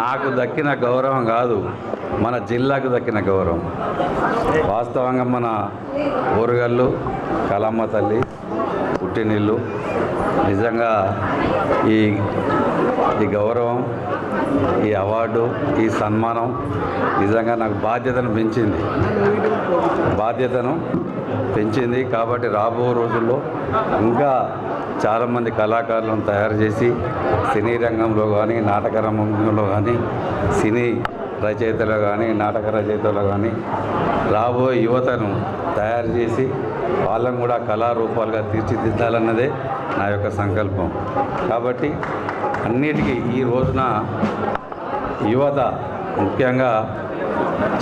నాకు దక్కిన గౌరవం కాదు, మన జిల్లాకు దక్కిన గౌరవం. వాస్తవంగా మన ఓరుగల్లు కలమ్మ తల్లి పుట్టినిల్లు. నిజంగా ఈ గౌరవం, ఈ అవార్డు, ఈ సన్మానం నిజంగా నాకు బాధ్యతను పెంచింది. కాబట్టి రాబో రోజుల్లో ఇంకా చాలామంది కళాకారులను తయారు చేసి సినీ రంగంలో కానీ, నాటక రంగంలో కానీ, సినీ రచయితలు కానీ, నాటక రచయితలు కానీ రాబోయే యువతను తయారు చేసి వాళ్ళను కూడా కళారూపాలుగా తీర్చిదిద్దాలన్నదే నా యొక్క సంకల్పం. కాబట్టి అన్నిటికీ ఈ రోజున యువత ముఖ్యంగా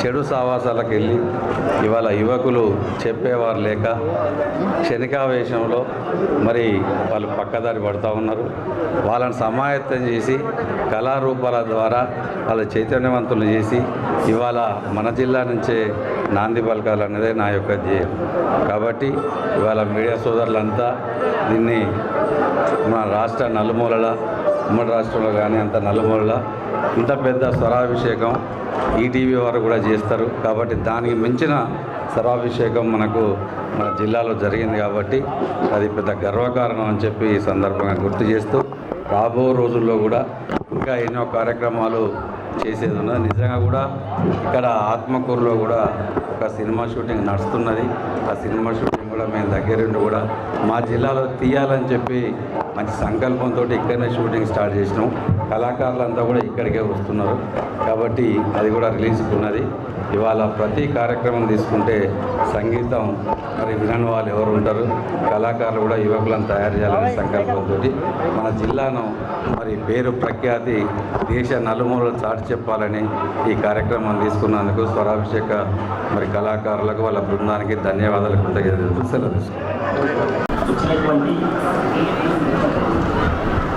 చెడు సావాసాలకు వెళ్ళి ఇవాళ యువకులు చెప్పేవారు లేక క్షణికావేశంలో మరి వాళ్ళు పక్కదారి పడుతూ ఉన్నారు. వాళ్ళని సమాయత్తం చేసి కళారూపాల ద్వారా వాళ్ళ చైతన్యవంతులు చేసి ఇవాళ మన జిల్లా నుంచే నాంది పలకాలన్నదే నా యొక్క ధ్యేయం. కాబట్టి ఇవాళ మీడియా సోదరులంతా దీన్ని మన రాష్ట్ర నలుమూలల, ఉమ్మడి రాష్ట్రంలో కానీ అంత నలుమూలల ఇంత పెద్ద స్వరాభిషేకం ఈటీవీ వారు కూడా చేస్తారు. కాబట్టి దానికి మించిన స్వరాభిషేకం మన జిల్లాలో జరిగింది. కాబట్టి అది పెద్ద గర్వకారణం అని చెప్పి ఈ సందర్భంగా గుర్తు చేస్తూ రాబో రోజుల్లో కూడా ఇంకా ఎన్నో కార్యక్రమాలు చేసేది ఉన్నది. నిజంగా కూడా ఇక్కడ ఆత్మకూరులో కూడా ఒక సినిమా షూటింగ్ నడుస్తున్నది. ఆ సినిమా షూటింగ్ కూడా మేము దగ్గరుండి కూడా మా జిల్లాలో తీయాలని చెప్పి మంచి సంకల్పంతో ఇక్కడనే షూటింగ్ స్టార్ట్ చేసినాం. కళాకారులంతా కూడా ఇక్కడికే వస్తున్నారు. కాబట్టి అది కూడా రిలీజ్కి ఉన్నది. ఇవాళ ప్రతి కార్యక్రమం తీసుకుంటే సంగీతం మరి వినని వాళ్ళు ఎవరు ఉంటారు? కళాకారులు కూడా యువకులను తయారు చేయాలనే సంకల్పంతో మన జిల్లాను మరి పేరు ప్రఖ్యాతి దేశ నలుమూలలు చాటి చెప్పాలని ఈ కార్యక్రమం తీసుకున్నందుకు స్వరాభిషేక మరి కళాకారులకు వాళ్ళ బృందానికి ధన్యవాదాలు కృతజ్ఞతలు వచ్చినటువంటి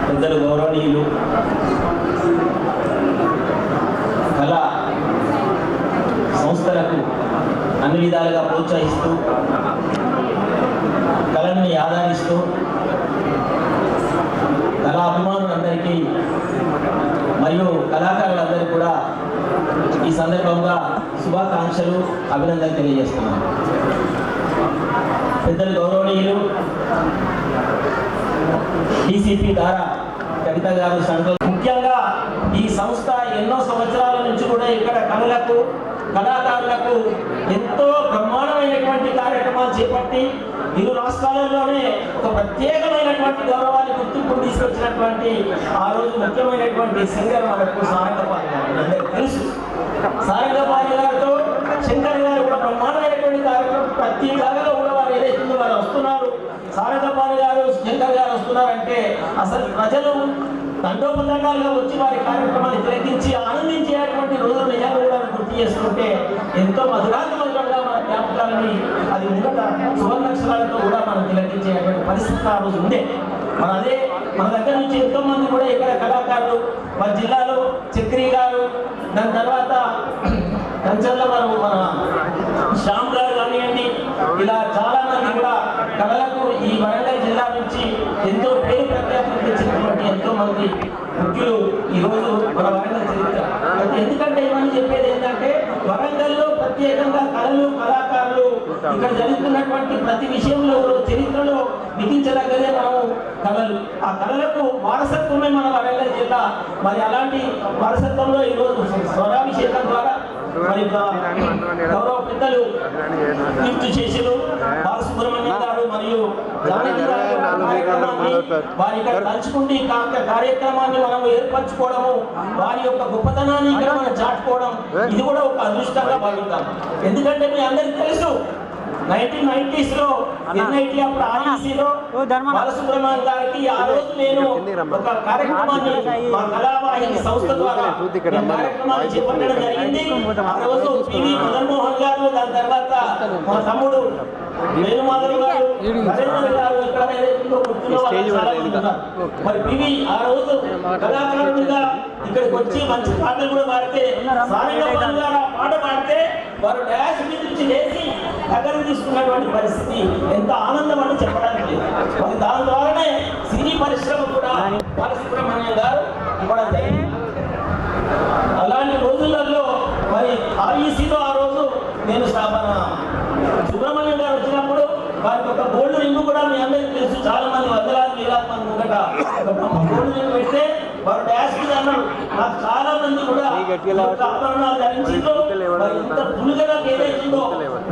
పెద్దలు గౌరవనీయులు కళా సంస్థలకు అన్ని విధాలుగా ప్రోత్సహిస్తూ కళని ఆదరిస్తూ కళా అభిమానులందరికీ మరియు కళాకారులందరికీ కూడా ఈ సందర్భంగా శుభాకాంక్షలు, అభినందనలు తెలియజేస్తున్నాను. పెద్దలు గౌరవనీయులు డీసీపీ ద్వారా కవిత గారు ముఖ్యంగా ఈ సంస్థ ఎన్నో సంవత్సరాల నుంచి కూడా ఇక్కడ కళలకు, కళాకారులకు ఎంతో బ్రహ్మాండమైనటువంటి కార్యక్రమాలు చేపట్టి ఇరు రాష్ట్రాలలోనే ఒక ప్రత్యేకమైనటువంటి గౌరవాన్ని గుర్తింపు తీసుకొచ్చినటువంటి ఆ రోజు ముఖ్యమైనటువంటి సింగర్ మనకు సారంగపాణి గారు. అందరికీ తెలుసు. సారంగపాణి గారితో శంకర్ గారు కూడా బ్రహ్మాండమైనటువంటి కార్యక్రమం ప్రతి జాగాలో కూడా వారు ఏదైతుందో వారు వస్తున్నారు. సారంగపాణి గారు, శంకర్ గారు వస్తున్నారంటే అసలు ప్రజలు తండోపతండాలుగా వచ్చి వారి కార్యక్రమాన్ని తిలకించి ఆనందించేటువంటి రోజులు నిజంగా కూడా గుర్తు చేసుకుంటే ఎంతో మధురాంతమంగా మన జ్ఞాపకాలని అది ముంగట సువర్ణాక్షరాలతో కూడా మనం తిలకించేటువంటి పరిస్థితి ఆ రోజు ఉండే. మన దగ్గర నుంచి ఎంతో మంది కూడా ఇక్కడ కళాకారులు మన జిల్లాలో చక్రి గారు, దాని తర్వాత కంచర్ల మన శ్యామ్ గారు కానివ్వండి, ఇలా చాలా మంది కూడా కళలకు ఈ వరంగల్ జిల్లా నుంచి ఎంతో పేరు ప్రఖ్యాతులు తెచ్చినటువంటి ఎంతో మంది ముఖ్యులు ఈరోజు మన వరంగల్ చరిత్ర. ఎందుకంటే ఇవన్నీ చెప్పేది ఏంటంటే వరంగల్లో ప్రత్యేకంగా కళలు, కళాకారులు ఇక్కడ జరుగుతున్నటువంటి ప్రతి విషయంలో చరిత్రలో లిఖించదగ్గదే మనము కళలు. ఆ కళలకు వారసత్వమే మన వరంగల్ జిల్లా. మరి అలాంటి వారసత్వంలో ఈరోజు స్వరాభిషేకం ద్వారా మరి గౌరవ పెద్దలు కీర్తి చేసిరు బాలసుబ్రహ్మణ్యం గారు మరియు కార్యక్రమాన్ని వారి ఇక్కడ తలుచుకుంటే కార్యక్రమాన్ని మనం ఏర్పరచుకోవడము, వారి యొక్క గొప్పతనాన్ని ఇక్కడ మనం చాటుకోవడం, ఇది కూడా ఒక అదృష్టంగా భావిద్దాం. ఎందుకంటే మీ అందరికీ తెలుసు 1990s లో ఎన్ఐటి అప్పుడు ఆర్ఈసీలో బాలసుబ్రహ్మణ్యం గారికి ఆ రోజు నేను ఒక కార్యక్రమాన్ని మా కళావాహిని సంస్థ ద్వారా కార్యక్రమాన్ని చేపట్టడం జరిగింది. ఆ రోజు పివి మదన్మోహన్ గారు, దాని తర్వాత మా తమ్ముడు వేణుమాధవ్ గారు, నరేంద్ర గారు ఇక్కడ మరి పివి ఆ రోజు కళాకారుడిగా ఇక్కడికి వచ్చి మంచి పాటలు కూడా పాడితే సారంగపాణి గారు ఆ పాట పాడితే వారు డాష్ మీద నుంచి లేచి దగ్గర తీసుకున్నటువంటి పరిస్థితి ఎంత ఆనందం అని చెప్పడానికి లేదు. మరి దాని ద్వారానే సినీ పరిశ్రమ కూడా బాలసుబ్రహ్మణ్యం గారు ఇవ్వడం జరిగింది. చాలా మంది వందలాది వేలాది మంది ముంగట గోల్డ్ పెడితే వారు డాష్ మీద అన్నారు. నాకు చాలా మంది కూడా ఆభరణాలు ధరించిందో ఇంత పులుగగా ఏదైతుందో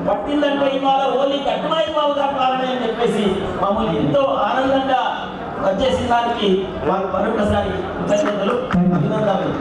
పట్టిందంటే ఇవాళ ఓన్లీ కట్టుమాయి బావుగా కారణం అని చెప్పేసి మమ్మల్ని ఎంతో ఆనందంగా వచ్చేసిన దానికి వారు మరొకసారి కృతజ్ఞతలు అభినందనలు.